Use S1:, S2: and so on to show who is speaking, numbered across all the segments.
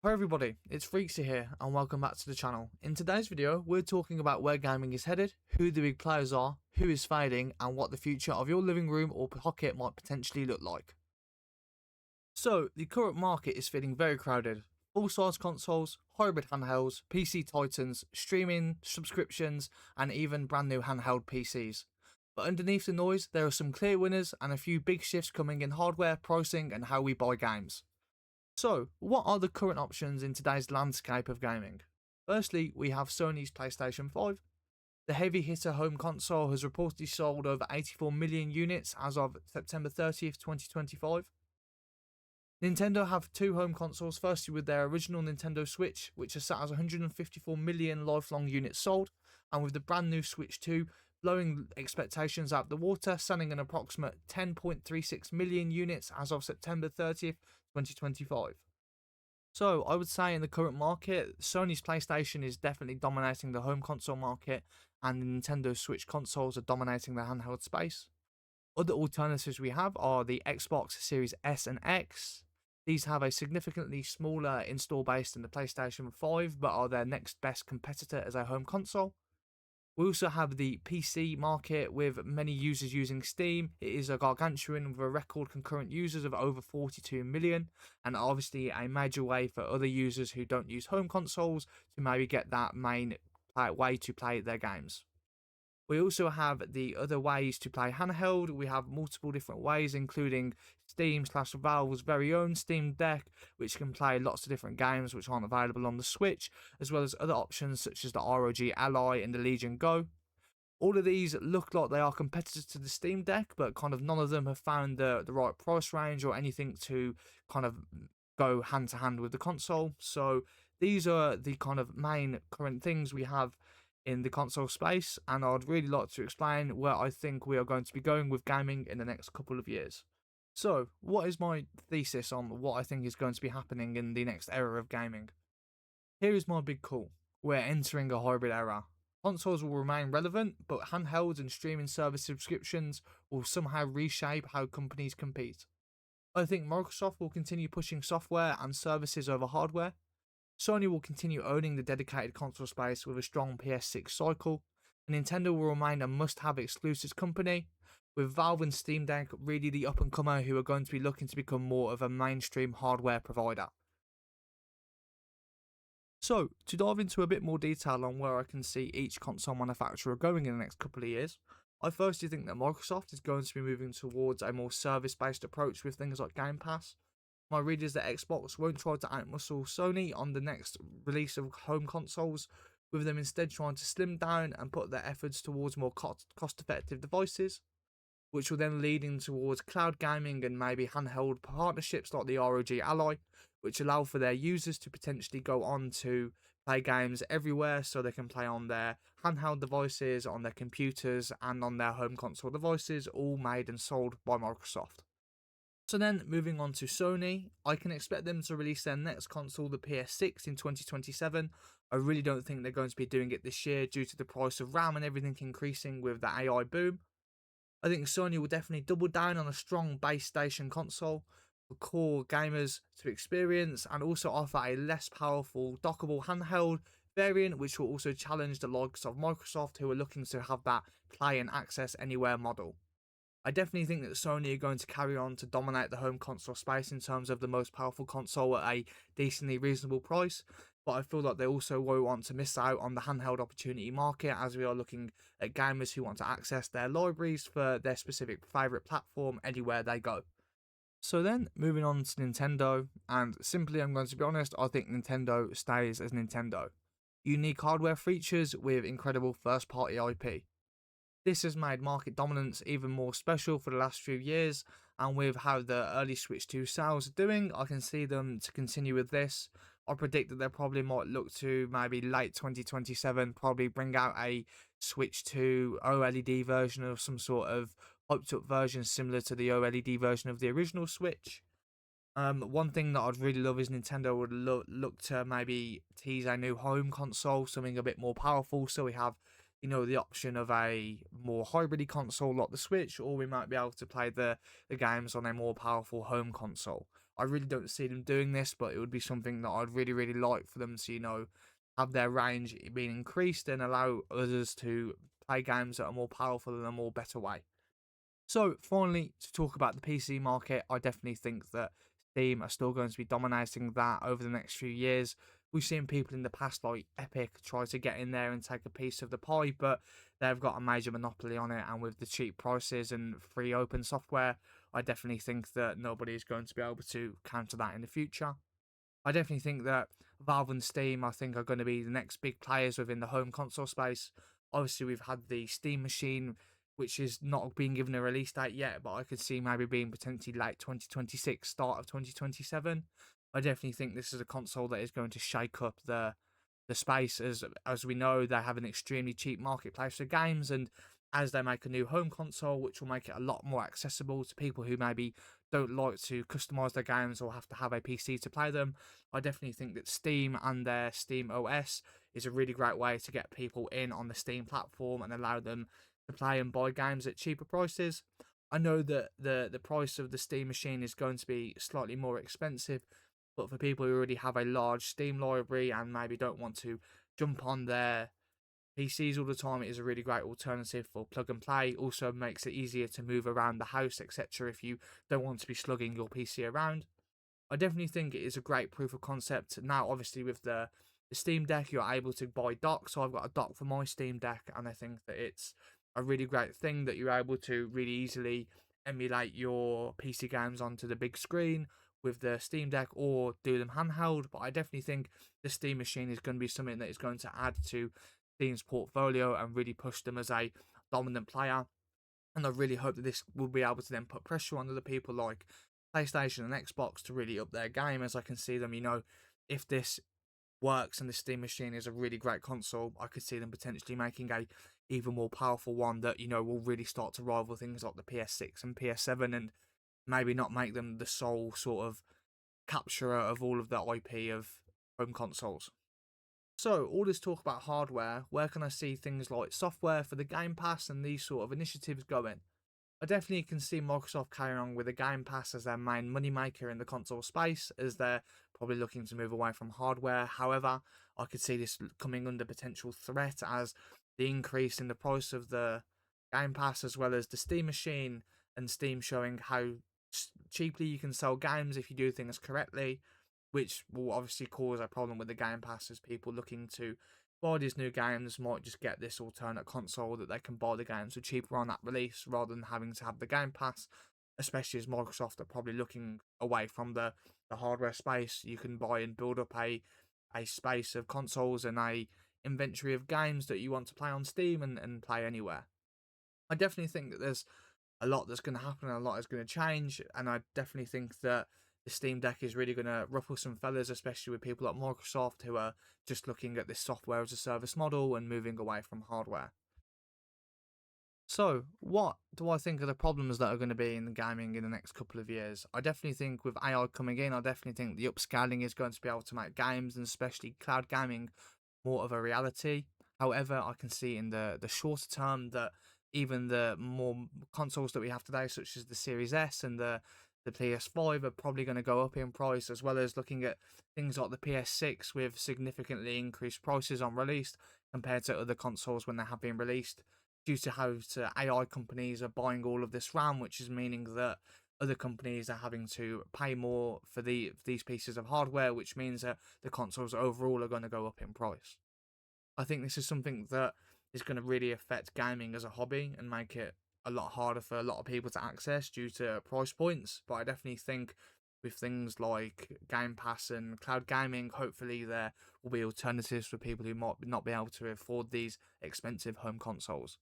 S1: Hi everybody, it's Freaksy here and welcome back to the channel. In today's video, we're talking about where gaming is headed, who the big players are, who is fading, and what the future of your living room or pocket might potentially look like. So, the current market is feeling very crowded. Full-size consoles, hybrid handhelds, PC titans, streaming, subscriptions, and even brand new handheld PCs. But underneath the noise, there are some clear winners and a few big shifts coming in hardware, pricing, and how we buy games. So, what are the current options in today's landscape of gaming? Firstly, we have Sony's PlayStation 5. The heavy hitter home console has reportedly sold over 84 million units as of September 30th, 2025. Nintendo have two home consoles, firstly with their original Nintendo Switch, which has sat as 154 million lifelong units sold, and with the brand new Switch 2 blowing expectations out the water, selling an approximate 10.36 million units as of September 30th, 2025. So I would say in the current market, Sony's PlayStation is definitely dominating the home console market, and the Nintendo Switch consoles are dominating the handheld space. Other alternatives we have are the Xbox Series S and X. These have a significantly smaller install base than the PlayStation 5, but are their next best competitor as a home console. We also have the PC market with many users using Steam. It is a gargantuan with a record concurrent users of over 42 million, and obviously a major way for other users who don't use home consoles to maybe get that main way to play their games. We also have the other ways to play handheld. We have multiple different ways, including Steam/Valve's very own Steam Deck, which can play lots of different games which aren't available on the Switch, as well as other options such as the ROG Ally and the Legion Go. All of these look like they are competitors to the Steam Deck, but kind of none of them have found the right price range or anything to kind of go hand to hand with the console. So these are the kind of main current things we have in the console space, and I'd really like to explain where I think we are going to be going with gaming in the next couple of years. So, what is my thesis on what I think is going to be happening in the next era of gaming? Here is my big call. We're entering a hybrid era. Consoles will remain relevant, but handhelds and streaming service subscriptions will somehow reshape how companies compete. I think Microsoft will continue pushing software and services over hardware. Sony will continue owning the dedicated console space with a strong PS6 cycle, and Nintendo will remain a must-have exclusives company, with Valve and Steam Deck really the up-and-comer who are going to be looking to become more of a mainstream hardware provider. So, to dive into a bit more detail on where I can see each console manufacturer going in the next couple of years, I firstly think that Microsoft is going to be moving towards a more service-based approach with things like Game Pass. My read is that Xbox won't try to outmuscle Sony on the next release of home consoles, with them instead trying to slim down and put their efforts towards more cost-effective devices, which will then lead in towards cloud gaming and maybe handheld partnerships like the ROG Ally, which allow for their users to potentially go on to play games everywhere, so they can play on their handheld devices, on their computers, and on their home console devices, all made and sold by Microsoft. So then, moving on to Sony, I can expect them to release their next console, the PS6, in 2027. I really don't think they're going to be doing it this year due to the price of RAM and everything increasing with the AI boom. I think Sony will definitely double down on a strong base station console for core gamers to experience, and also offer a less powerful dockable handheld variant, which will also challenge the likes of Microsoft, who are looking to have that play and access anywhere model. I definitely think that Sony are going to carry on to dominate the home console space in terms of the most powerful console at a decently reasonable price, but I feel like they also won't want to miss out on the handheld opportunity market, as we are looking at gamers who want to access their libraries for their specific favourite platform anywhere they go. So then, moving on to Nintendo, and simply I'm going to be honest, I think Nintendo stays as Nintendo. Unique hardware features with incredible first-party IP. This has made market dominance even more special for the last few years, and with how the early Switch 2 sales are doing, I can see them to continue with this. I predict that they probably might look to maybe late 2027, probably bring out a Switch 2 OLED version of some sort of hyped up version similar to the OLED version of the original Switch. One thing that I'd really love is Nintendo would look to maybe tease a new home console, something a bit more powerful, so we have the option of a more hybridy console like the Switch, or we might be able to play the games on a more powerful home console. I really don't see them doing this, but it would be something that I'd really, really like for them to, have their range being increased and allow others to play games that are more powerful in a more better way. So, finally, to talk about the PC market, I definitely think that Steam are still going to be dominating that over the next few years. We've seen people in the past, like Epic, try to get in there and take a piece of the pie, but they've got a major monopoly on it. And with the cheap prices and free open software, I definitely think that nobody is going to be able to counter that in the future. I definitely think that Valve and Steam, I think, are going to be the next big players within the home console space. Obviously, we've had the Steam Machine, which is not being given a release date yet, but I could see maybe being potentially late 2026, start of 2027. I definitely think this is a console that is going to shake up the space. As we know, they have an extremely cheap marketplace for games, and as they make a new home console, which will make it a lot more accessible to people who maybe don't like to customize their games or have to have a PC to play them, I definitely think that Steam and their Steam OS is a really great way to get people in on the Steam platform and allow them to play and buy games at cheaper prices. I know that the price of the Steam machine is going to be slightly more expensive, but for people who already have a large Steam library and maybe don't want to jump on their PCs all the time, it is a really great alternative for plug and play. Also makes it easier to move around the house, etc. if you don't want to be slugging your PC around. I definitely think it is a great proof of concept. Now, obviously, with the Steam Deck, you're able to buy docks. So I've got a dock for my Steam Deck, and I think that it's a really great thing that you're able to really easily emulate your PC games onto the big screen with the Steam Deck or do them handheld. But I definitely think the Steam machine is going to be something that is going to add to Steam's portfolio and really push them as a dominant player. And I really hope that this will be able to then put pressure on other people like PlayStation and Xbox to really up their game, as I can see them, if this works and the Steam machine is a really great console, I could see them potentially making a even more powerful one that, will really start to rival things like the PS6 and PS7 and maybe not make them the sole sort of capturer of all of the IP of home consoles. So, all this talk about hardware, where can I see things like software for the Game Pass and these sort of initiatives going? I definitely can see Microsoft carrying on with the Game Pass as their main moneymaker in the console space, as they're probably looking to move away from hardware. However, I could see this coming under potential threat as the increase in the price of the Game Pass, as well as the Steam machine and Steam showing how cheaply you can sell games if you do things correctly, which will obviously cause a problem with the Game Pass as people looking to buy these new games might just get this alternate console that they can buy the games for cheaper on that release rather than having to have the Game Pass, especially as Microsoft are probably looking away from the hardware space. You can buy and build up a space of consoles and a inventory of games that you want to play on Steam and play anywhere. I definitely think that there's a lot that's going to happen and a lot is going to change, and I definitely think that the Steam Deck is really going to ruffle some feathers, especially with people like Microsoft who are just looking at this software as a service model and moving away from hardware. So, what do I think are the problems that are going to be in gaming in the next couple of years? I definitely think with AI coming in, I definitely think the upscaling is going to be able to make games, and especially cloud gaming, more of a reality. However, I can see in the shorter term that even the more consoles that we have today, such as the Series S and the PS5, are probably going to go up in price, as well as looking at things like the PS6 with significantly increased prices on release compared to other consoles when they have been released, due to how AI companies are buying all of this RAM, which is meaning that other companies are having to pay more for these pieces of hardware, which means that the consoles overall are going to go up in price. I think this is something that is going to really affect gaming as a hobby and make it a lot harder for a lot of people to access due to price points. But I definitely think with things like Game Pass and cloud gaming, hopefully there will be alternatives for people who might not be able to afford these expensive home consoles.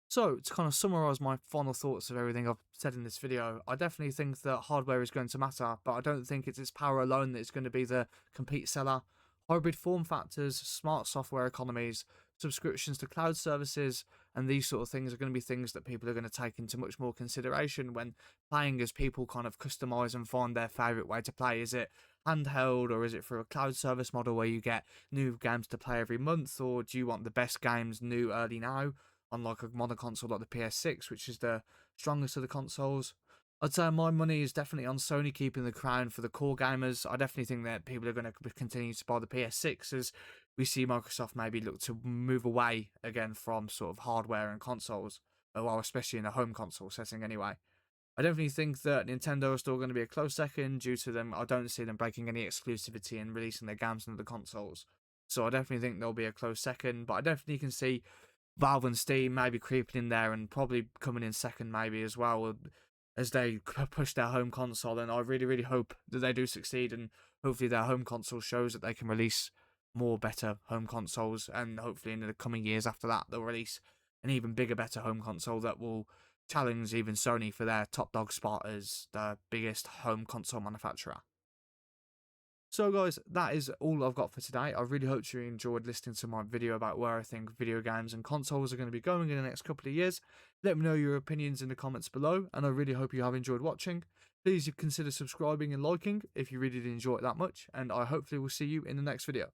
S1: So, to kind of summarize my final thoughts of everything I've said in this video, I definitely think that hardware is going to matter, but I don't think it's its power alone that is going to be the complete seller. Hybrid form factors, smart software economies, subscriptions to cloud services, and these sort of things are going to be things that people are going to take into much more consideration when playing, as people kind of customize and find their favorite way to play. Is it handheld, or is it through a cloud service model where you get new games to play every month, or do you want the best games new early now on like a modern console like the PS6, which is the strongest of the consoles? I'd say my money is definitely on Sony keeping the crown for the core gamers. I definitely think that people are going to continue to buy the PS6 as we see Microsoft maybe look to move away again from sort of hardware and consoles, well, especially in a home console setting anyway. I definitely think that Nintendo is still going to be a close second due to them. I don't see them breaking any exclusivity and releasing their games into the consoles. So I definitely think they'll be a close second, but I definitely can see Valve and Steam maybe creeping in there and probably coming in second maybe as well as they push their home console. And I really, really hope that they do succeed and hopefully their home console shows that they can release more better home consoles, and hopefully in the coming years after that they'll release an even bigger, better home console that will challenge even Sony for their top dog spot as the biggest home console manufacturer. So guys, that is all I've got for today. I really hope you enjoyed listening to my video about where I think video games and consoles are going to be going in the next couple of years. Let me know your opinions in the comments below, and I really hope you have enjoyed watching. Please consider subscribing and liking if you really did enjoy it that much, and I hopefully will see you in the next video.